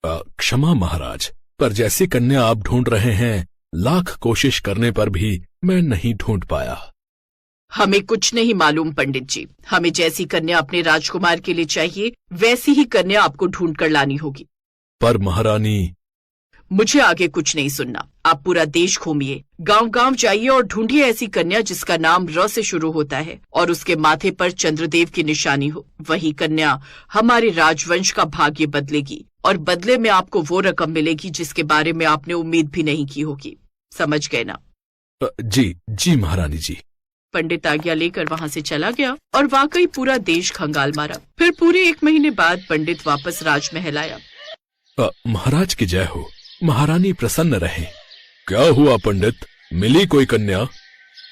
क्षमा महाराज, पर जैसी कन्या आप ढूंढ रहे हैं, लाख कोशिश करने पर भी मैं नहीं ढूंढ पाया। हमें कुछ नहीं मालूम पंडित जी। हमें जैसी कन्या अपने राजकुमार के लिए चाहिए, वैसी ही कन्या आपको ढूंढ कर लानी होगी। पर महारानी। मुझे आगे कुछ नहीं सुनना। आप पूरा देश घूमिए, गांव गांव जाइए और ढूंढिए ऐसी कन्या जिसका नाम र से शुरू होता है और उसके माथे पर चंद्रदेव की निशानी हो। वही कन्या हमारे राजवंश का भाग्य बदलेगी और बदले में आपको वो रकम मिलेगी जिसके बारे में आपने उम्मीद भी नहीं की होगी। समझ गए ना? जी जी महारानी जी। पंडित आज्ञा लेकर वहाँ से चला गया और वाकई पूरा देश खंगाल मारा। फिर पूरे 1 महीने बाद पंडित वापस राजमहल आया। महाराज की जय हो, महारानी प्रसन्न रहे। क्या हुआ पंडित, मिली कोई कन्या?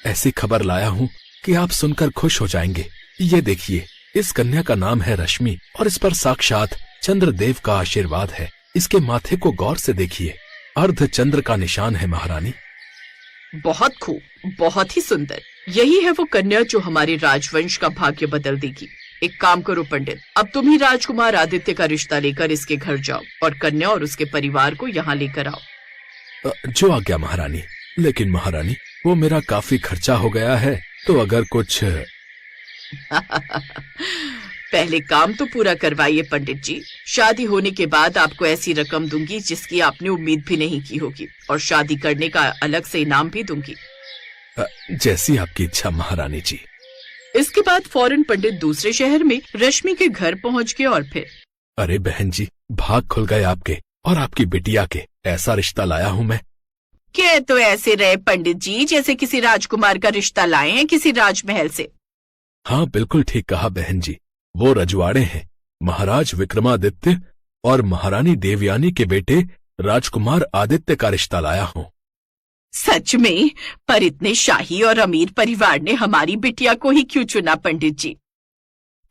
ऐसी खबर लाया हूँ कि आप सुनकर खुश हो जाएंगे। ये देखिए, इस कन्या का नाम है रश्मि और इस पर साक्षात चंद्रदेव का आशीर्वाद है। इसके माथे को गौर से देखिए, अर्ध चंद्र का निशान है महारानी। बहुत खूब, बहुत ही सुंदर। यही है वो कन्या जो हमारे राजवंश का भाग्य बदल देगी। एक काम करो पंडित, अब तुम ही राजकुमार आदित्य का रिश्ता लेकर इसके घर जाओ और कन्या और उसके परिवार को यहाँ लेकर आओ। जो आज्ञा महारानी। लेकिन महारानी, वो मेरा काफी खर्चा हो गया है, तो अगर कुछ पहले काम तो पूरा करवाइए पंडित जी। शादी होने के बाद आपको ऐसी रकम दूंगी जिसकी आपने उम्मीद भी नहीं की होगी और शादी करने का अलग से इनाम भी दूंगी। जैसी आपकी इच्छा महारानी जी। इसके बाद फौरन पंडित दूसरे शहर में रश्मि के घर पहुंच गए और फिर अरे बहन जी, भाग खुल गए आपके और आपकी बिटिया के। ऐसा रिश्ता लाया हूँ मैं। क्या तो ऐसे रहे पंडित जी जैसे किसी राजकुमार का रिश्ता लाए हैं किसी राजमहल से। हाँ बिल्कुल ठीक कहा बहन जी। वो रजवाड़े हैं, महाराज विक्रमादित्य और महारानी देवयानी के बेटे राजकुमार आदित्य का रिश्ता लाया हूँ। सच में? पर इतने शाही और अमीर परिवार ने हमारी बिटिया को ही क्यों चुना पंडित जी?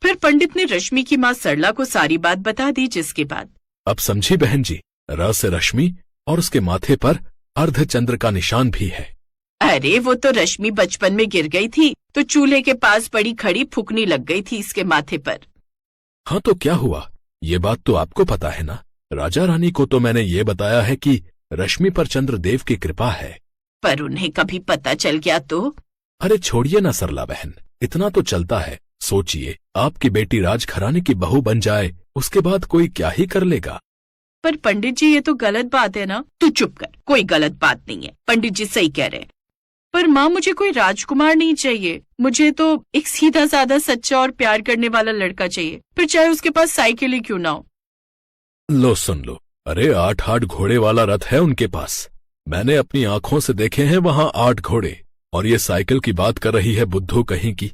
फिर पंडित ने रश्मि की माँ सरला को सारी बात बता दी, जिसके बाद अब समझी बहन जी, र से रश्मि और उसके माथे पर अर्धचंद्र का निशान भी है। अरे वो तो रश्मि बचपन में गिर गई थी तो चूल्हे के पास पड़ी खड़ी फूकनी लग गई थी इसके माथे पर। हाँ तो क्या हुआ, ये बात तो आपको पता है ना। राजा रानी को तो मैंने ये बताया है कि रश्मि पर चंद्रदेव की कृपा है। पर उन्हें कभी पता चल गया तो? अरे छोड़िए ना सरला बहन, इतना तो चलता है। सोचिए, आपकी बेटी राजघराने की बहू बन जाए, उसके बाद कोई क्या ही कर लेगा। पर पंडित जी ये तो गलत बात है ना। तू चुप कर, कोई गलत बात नहीं है, पंडित जी सही कह रहे हैं। पर माँ मुझे कोई राजकुमार नहीं चाहिए, मुझे तो एक सीधा साधा सच्चा और प्यार करने वाला लड़का चाहिए, फिर चाहे उसके पास साइकिल ही क्यों ना हो। लो सुन लो, अरे 8 घोड़े वाला रथ है उनके पास। मैंने अपनी आंखों से देखे हैं वहाँ 8 घोड़े, और ये साइकिल की बात कर रही है बुद्धू कहीं की।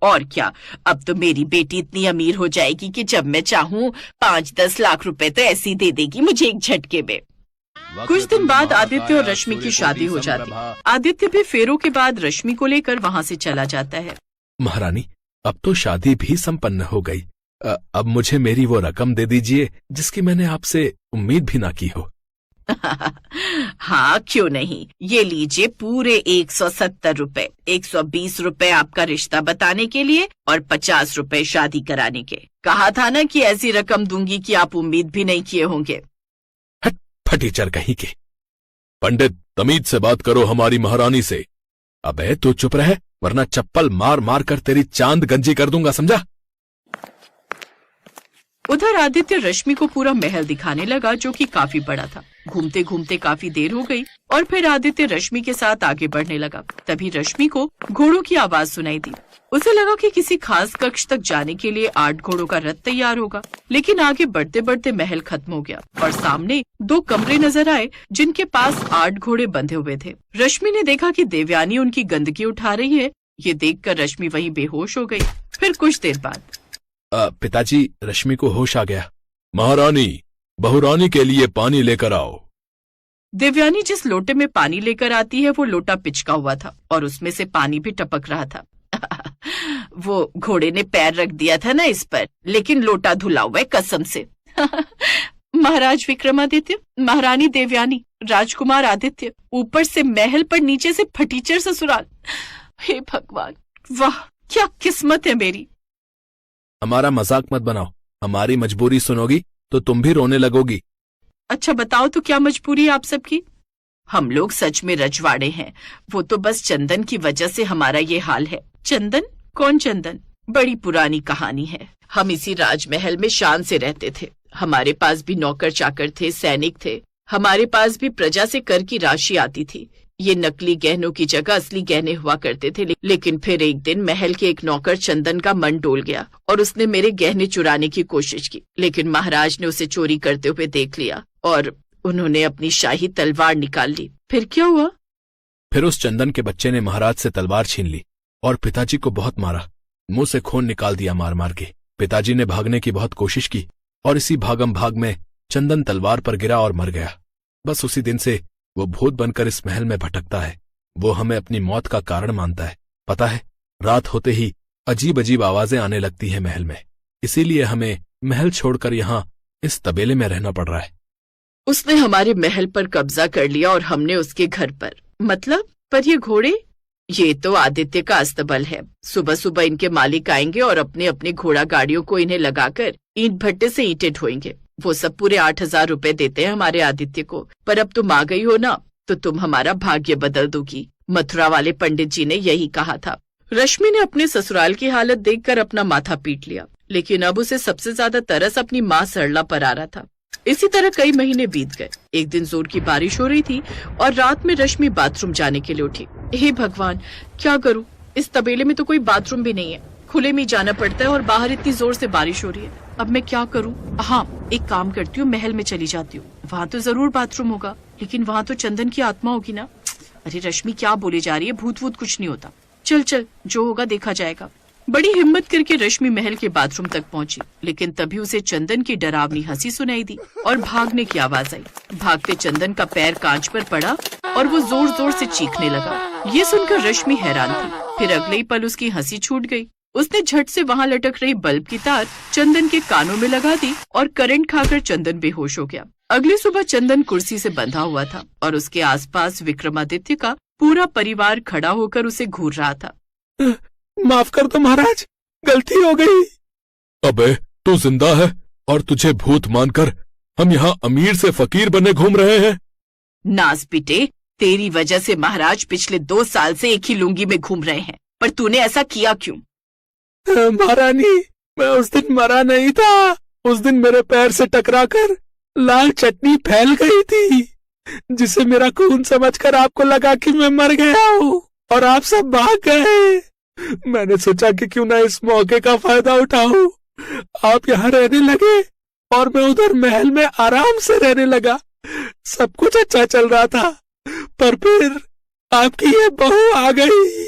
और क्या, अब तो मेरी बेटी इतनी अमीर हो जाएगी कि जब मैं चाहूँ 5-10 लाख रुपए तो ऐसी दे देगी मुझे एक झटके में। कुछ दिन बाद आदित्य और रश्मि की शादी हो जाती। आदित्य भी फेरों के बाद रश्मि को लेकर वहाँ से चला जाता है। महारानी, अब तो शादी भी संपन्न हो गई। अब मुझे मेरी वो रकम दे दीजिए जिसकी मैंने आपसे उम्मीद भी ना की हो। हाँ क्यों नहीं, ये लीजिए पूरे 170 रुपए। 120 रुपए आपका रिश्ता बताने के लिए और 50 रुपए शादी कराने के। कहा था ना कि ऐसी रकम दूंगी कि आप उम्मीद भी नहीं किए होंगे। हट फटीचर कहीं के। पंडित, तमीज से बात करो हमारी महारानी से। अबे तू चुप रहे, वरना चप्पल मार मार कर तेरी चांद गंजी कर दूंगा, समझा? उधर आदित्य रश्मि को पूरा महल दिखाने लगा जो कि काफी बड़ा था। घूमते घूमते काफी देर हो गई और फिर आदित्य रश्मि के साथ आगे बढ़ने लगा। तभी रश्मि को घोड़ों की आवाज सुनाई दी। उसे लगा कि किसी खास कक्ष तक जाने के लिए 8 घोड़ों का रथ तैयार होगा, लेकिन आगे बढ़ते बढ़ते महल खत्म हो गया और सामने 2 कमरे नजर आए जिनके पास 8 घोड़े बंधे हुए थे। रश्मि ने देखा कि देवयानी उनकी गंदगी उठा रही है। ये देखकर रश्मि वहीं बेहोश हो गई। फिर कुछ देर बाद पिताजी, रश्मि को होश आ गया। महारानी, बहुरानी के लिए पानी लेकर आओ। देवयानी जिस लोटे में पानी लेकर आती है वो लोटा पिचका हुआ था और उसमें से पानी भी टपक रहा था। वो घोड़े ने पैर रख दिया था ना इस पर, लेकिन लोटा धुला हुआ है कसम से। महाराज विक्रमादित्य, महारानी देवयानी, राजकुमार आदित्य, ऊपर से महल पर नीचे से फटीचर ससुराल। हे भगवान, वाह क्या किस्मत है मेरी। हमारा मजाक मत बनाओ, हमारी मजबूरी सुनोगी तो तुम भी रोने लगोगी। अच्छा बताओ तो क्या मजबूरी है आप सबकी? हम लोग सच में रजवाड़े हैं। वो तो बस चंदन की वजह से हमारा ये हाल है। चंदन? कौन चंदन? बड़ी पुरानी कहानी है। हम इसी राजमहल में शान से रहते थे। हमारे पास भी नौकर चाकर थे, सैनिक थे। हमारे पास भी प्रजा से कर की राशि आती थी। ये नकली गहनों की जगह असली गहने हुआ करते थे। लेकिन फिर एक दिन महल के एक नौकर चंदन का मन डोल गया और उसने मेरे गहने चुराने की कोशिश की। लेकिन महाराज ने उसे चोरी करते हुए देख लिया और उन्होंने अपनी शाही तलवार निकाल ली। फिर क्या हुआ? फिर उस चंदन के बच्चे ने महाराज से तलवार छीन ली और पिताजी को बहुत मारा, मुंह से खून निकाल दिया मार मार के। पिताजी ने भागने की बहुत कोशिश की और इसी भागम भाग में चंदन तलवार पर गिरा और मर गया। बस उसी दिन से वो भूत बनकर इस महल में भटकता है। वो हमें अपनी मौत का कारण मानता है। पता है, रात होते ही अजीब अजीब आवाजें आने लगती हैं महल में। इसीलिए हमें महल छोड़कर यहाँ इस तबेले में रहना पड़ रहा है। उसने हमारे महल पर कब्जा कर लिया और हमने उसके घर पर। मतलब? पर ये घोड़े? ये तो आदित्य का अस्तबल है। सुबह सुबह इनके मालिक आएंगे और अपने अपने घोड़ा गाड़ियों को इन्हें लगाकर ईंट भट्टे से ईंटें ढोएंगे। वो सब पूरे 8,000 रुपए देते हैं हमारे आदित्य को। पर अब तुम आ गई हो ना, तो तुम हमारा भाग्य बदल दोगी। मथुरा वाले पंडित जी ने यही कहा था। रश्मि ने अपने ससुराल की हालत देखकर अपना माथा पीट लिया। लेकिन अब उसे सबसे ज्यादा तरस अपनी माँ सरला पर आ रहा था। इसी तरह कई महीने बीत गए। एक दिन जोर की बारिश हो रही थी और रात में रश्मि बाथरूम जाने के लिए उठी। हे भगवान, क्या करूं? इस तबेले में तो कोई बाथरूम भी नहीं है। खुले में जाना पड़ता है और बाहर इतनी जोर से बारिश हो रही है। अब मैं क्या करूं? हाँ, एक काम करती हूँ, महल में चली जाती हूँ। वहाँ तो जरूर बाथरूम होगा, लेकिन वहाँ तो चंदन की आत्मा होगी ना। अरे रश्मि, क्या बोले जा रही है? भूत वूत कुछ नहीं होता। चल चल, जो होगा देखा जाएगा। बड़ी हिम्मत करके रश्मि महल के बाथरूम तक पहुंची, लेकिन तभी उसे चंदन की डरावनी हंसी सुनाई दी और भागने की आवाज आई। भागते चंदन का पैर कांच पर पड़ा और वो जोर जोर से चीखने लगा। ये सुनकर रश्मि हैरान थी। फिर अगले ही पल उसकी हंसी छूट गई। उसने झट से वहाँ लटक रही बल्ब की तार चंदन के कानों में लगा दी और करंट खाकर चंदन बेहोश हो गया। अगली सुबह चंदन कुर्सी से बंधा हुआ था और उसके आसपास विक्रमादित्य का पूरा परिवार खड़ा होकर उसे घूर रहा था। माफ कर दो महाराज, गलती हो गई। अबे, तू जिंदा है और तुझे भूत मानकर हम यहाँ अमीर से फकीर बने घूम रहे हैं। नाज बेटे, तेरी वजह से महाराज पिछले 2 साल से एक ही लुंगी में घूम रहे हैं। पर तूने ऐसा किया क्यों? महारानी, मैं उस दिन मरा नहीं था। उस दिन मेरे पैर से टकराकर लाल चटनी फैल गई थी, जिसे मेरा खून समझकर आपको लगा कि मैं मर गया हूँ और आप सब भाग गए। मैंने सोचा कि क्यों ना इस मौके का फायदा उठाऊं। आप यहाँ रहने लगे और मैं उधर महल में आराम से रहने लगा। सब कुछ अच्छा चल रहा था, पर फिर आपकी ये बहू आ गई।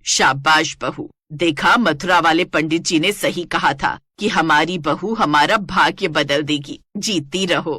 शाबाश बहू, देखा, मथुरा वाले पंडित जी ने सही कहा था कि हमारी बहू हमारा भाग्य बदल देगी। जीती रहो।